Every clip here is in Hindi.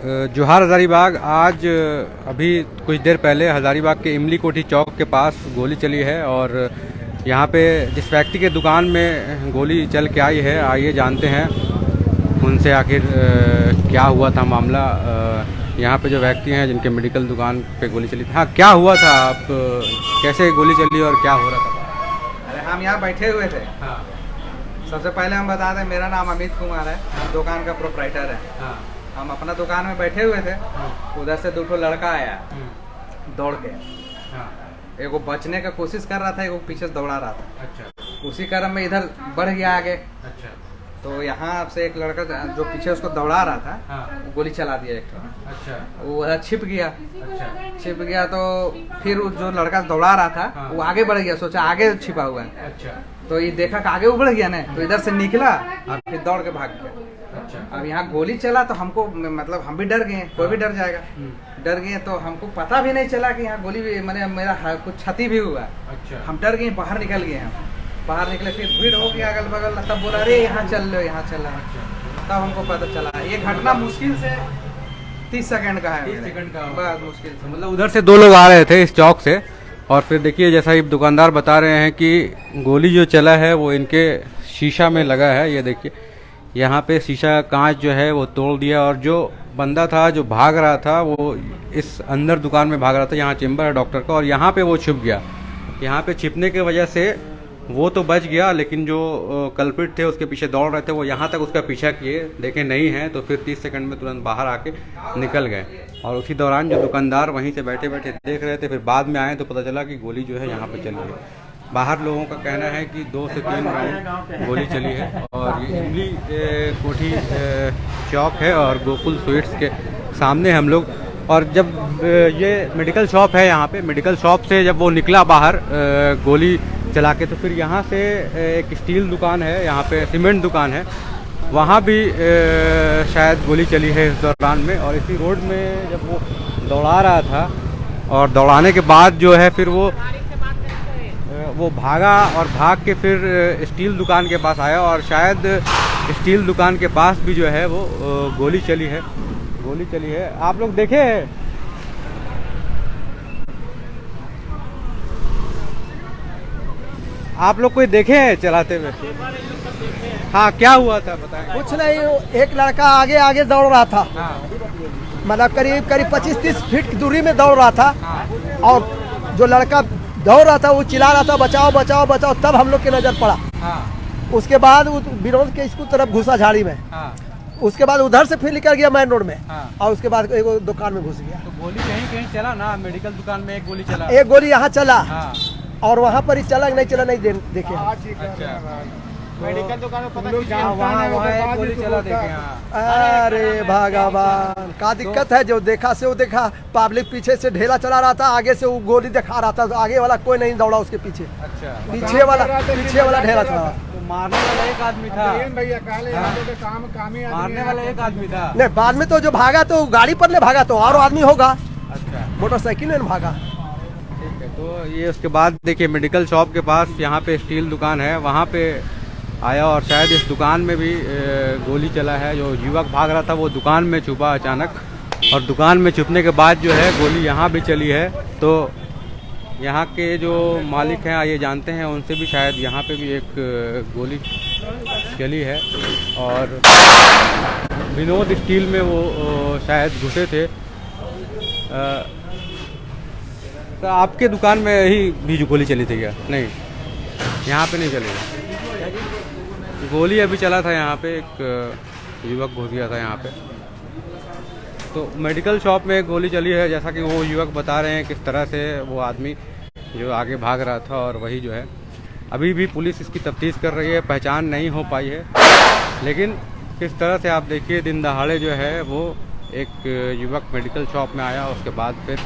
जोहार हज़ारीबाग। आज अभी कुछ देर पहले हज़ारीबाग के इमली कोठी चौक के पास गोली चली है और यहाँ पे जिस व्यक्ति के दुकान में गोली चल के आई है, आइए जानते हैं उनसे आखिर क्या हुआ था मामला। यहाँ पे जो व्यक्ति हैं जिनके मेडिकल दुकान पे गोली चली थी, हाँ क्या हुआ था, आप कैसे गोली चली और क्या हो रहा था? अरे हम यहाँ बैठे हुए थे। हाँ। सबसे पहले हम बता दें, मेरा नाम अमित कुमार है। हाँ। दुकान का प्रोप्राइटर है। हाँ। हम अपना दुकान में बैठे हुए थे। हाँ। उधर से दो लड़का आया दौड़ के। हाँ। एगो बचने का कोशिश कर रहा था, एगो पीछे दौड़ा रहा था। अच्छा। उसी क्रम में इधर बढ़ गया आगे। अच्छा। तो यहाँ से एक लड़का जो पीछे उसको दौड़ा रहा था, हाँ, वो गोली चला दिया एक। अच्छा। वो उधर छिप गया। अच्छा। छिप गया तो फिर जो लड़का दौड़ा रहा था, हाँ, वो आगे बढ़ गया, सोचा आगे छिपा हुआ है। अच्छा। तो ये देखा कि आगे उबड़ गया ना, तो इधर से निकला और फिर दौड़ के भाग गया। अच्छा। अब यहाँ गोली चला तो हमको मतलब हम भी डर गए, कोई भी डर जाएगा। डर गए तो हमको पता भी नहीं चला कि यहाँ गोली भी मैंने मेरा कुछ क्षति भी हुआ। अच्छा। हम डर गए, बाहर निकल गए। हम बाहर निकले, फिर भीड़ हो गया अगल बगल, तब बोला अरे यहाँ चल लो, यहाँ चला। तब हमको पता चला। ये घटना मुश्किल से 30 सेकंड का है। 30 सेकंड का बहुत मुश्किल से। मतलब उधर से दो लोग आ रहे थे इस चौक से और फिर देखिए जैसा ये दुकानदार बता रहे हैं कि गोली जो चला है वो इनके शीशा में लगा है। ये देखिए यहाँ पे शीशा कांच जो है वो तोड़ दिया और जो बंदा था जो भाग रहा था वो इस अंदर दुकान में भाग रहा था। यहाँ चेम्बर है डॉक्टर का और यहाँ पे वो छुप गया। यहाँ पे छिपने की वजह से वो तो बच गया, लेकिन जो कल्प्रिट थे उसके पीछे दौड़ रहे थे वो यहाँ तक उसका पीछा किए, देखे नहीं है तो फिर 30 सेकंड में तुरंत बाहर आके निकल गए। और उसी दौरान जो दुकानदार वहीं से बैठे बैठे देख रहे थे, फिर बाद में आए तो पता चला कि गोली जो है यहाँ पे चली है। बाहर लोगों का कहना है कि 2 से 3 राउंड गोली चली है। और ये इमली कोठी चौक है और गोकुल स्वीट्स के सामने हम लोग। और जब ये मेडिकल शॉप है, यहाँ पे मेडिकल शॉप से जब वो निकला बाहर गोली चला के, तो फिर यहाँ से एक स्टील दुकान है, यहाँ पे सीमेंट दुकान है, वहाँ भी शायद गोली चली है इस दौरान में। और इसी रोड में जब वो दौड़ा रहा था और दौड़ाने के बाद जो है फिर वो भागा और भाग के फिर स्टील दुकान के पास आया और शायद स्टील दुकान के पास भी जो है वो गोली चली है। गोली चली है, आप लोग देखे हैं? आप लोग कोई देखे हैं चलाते हुए? हाँ, क्या हुआ था बताएं। कुछ नहीं, एक लड़का आगे आगे दौड़ रहा था। हाँ। मतलब करीब 25-30 फीट की दूरी में दौड़ रहा था। हाँ। और जो लड़का दौड़ रहा था वो चिल्ला रहा था बचाओ बचाओ बचाओ, तब हम लोग की नजर पड़ा। हाँ। उसके बाद वो विनोद के स्कूल तरफ घुसा झाड़ी में। हाँ। उसके बाद उधर से फिर निकल गया मेन रोड में। हाँ। और उसके बाद एक दुकान में घुस गया। तो गोली कहीं कहीं चला ना, मेडिकल दुकान में एक गोली चला, एक गोली यहाँ चला। हाँ। और वहाँ पर ही चला नहीं चला नहीं देखे। अच्छा। मेडिकल दुकान में पता वहाँ गोली चला देखे। अरे भगवान, का दिक्कत है, जो देखा से वो देखा। पब्लिक पीछे से ढेला चला रहा था, आगे से वो गोली दिखा रहा था, तो आगे वाला कोई नहीं दौड़ा उसके पीछे। अच्छा। पीछे वाला ढेला चला। तो मारने वाला एक आदमी था भैया, मारने वाला एक आदमी था। नहीं, बाद में तो जो भागा तो गाड़ी पर ले भागा, तो और आदमी होगा। अच्छा। मोटरसाइकिल में भागा। ठीक है। तो ये उसके बाद देखिए मेडिकल शॉप के पास यहाँ पे स्टील दुकान है, वहाँ पे आया और शायद इस दुकान में भी गोली चला है। जो युवक भाग रहा था वो दुकान में छुपा अचानक, और दुकान में छुपने के बाद जो है गोली यहाँ भी चली है। तो यहाँ के जो मालिक हैं आइए जानते हैं उनसे भी, शायद यहाँ पे भी एक गोली चली है। और विनोद स्टील में वो शायद घुसे थे। तो आपके दुकान में ही भी जो गोली चली थी क्या? नहीं, यहाँ पे नहीं चलेगा। गोली अभी चला था यहाँ पे, एक युवक घुस गया था यहाँ पे। तो मेडिकल शॉप में गोली चली है, जैसा कि वो युवक बता रहे हैं किस तरह से वो आदमी जो आगे भाग रहा था। और वही जो है अभी भी पुलिस इसकी तफ्तीश कर रही है, पहचान नहीं हो पाई है। लेकिन किस तरह से आप देखिए दिन दहाड़े जो है वो एक युवक मेडिकल शॉप में आया, उसके बाद फिर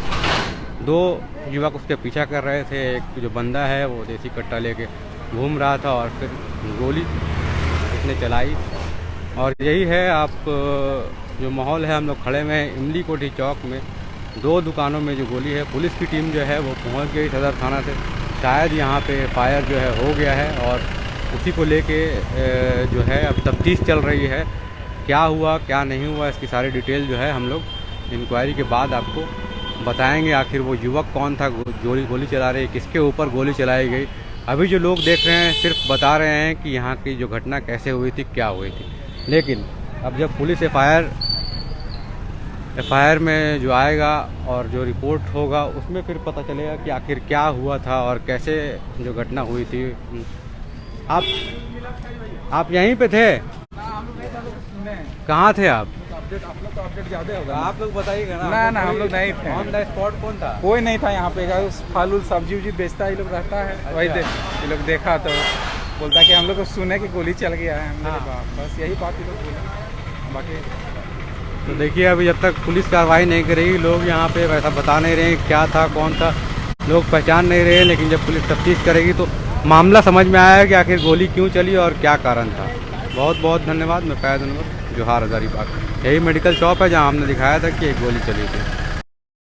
2 युवक उसके पीछा कर रहे थे। एक जो बंदा है वो देसी कट्टा लेके घूम रहा था और फिर गोली उसने चलाई। और यही है आप जो माहौल है, हम लोग खड़े में हैं इमली कोठी चौक में। 2 दुकानों में जो गोली है, पुलिस की टीम जो है वो पहुंच गई सदर थाना से। शायद यहाँ पे फायर जो है हो गया है और उसी को लेके जो है अब तफ्तीश चल रही है क्या हुआ क्या नहीं हुआ इसकी सारी डिटेल जो है हम लोग इंक्वायरी के बाद आपको बताएंगे। आखिर वो युवक कौन था, गोली चला रहे, किसके ऊपर गोली चलाई गई। अभी जो लोग देख रहे हैं सिर्फ बता रहे हैं कि यहाँ की जो घटना कैसे हुई थी, क्या हुई थी, लेकिन अब जब पुलिस एफआईआर में जो आएगा और जो रिपोर्ट होगा उसमें फिर पता चलेगा कि आखिर क्या हुआ था और कैसे जो घटना हुई थी। आप यहीं पे थे? कहाँ थे आप? आप लोग तो अपडेट ज्यादा होगा। आप लोग बताइएगा ना हम लोग नहीं थे। ऑन द स्पॉट कौन था? कोई नहीं था यहाँ पे। फल उल सब्जी उब्जी बेचता है, ये लोग रहता है। वही ये लोग देखा तो बोलता कि हम लोग को सुने कि गोली चल गया है। हमने कहा बस यही बात ये लोग बोला। बाकी तो देखिए अभी जब तक पुलिस कार्रवाई नहीं करेगी, लोग यहाँ पे वैसा बता नहीं रहे क्या था कौन था, लोग पहचान नहीं रहे। लेकिन जब पुलिस तफ्तीश करेगी तो मामला समझ में आया कि आखिर गोली क्यों चली और क्या कारण था। बहुत बहुत धन्यवाद। मैं फैज़ अनवर, जोहार हज़ारीबाग। यही मेडिकल शॉप है जहाँ हमने दिखाया था कि एक गोली चली थी।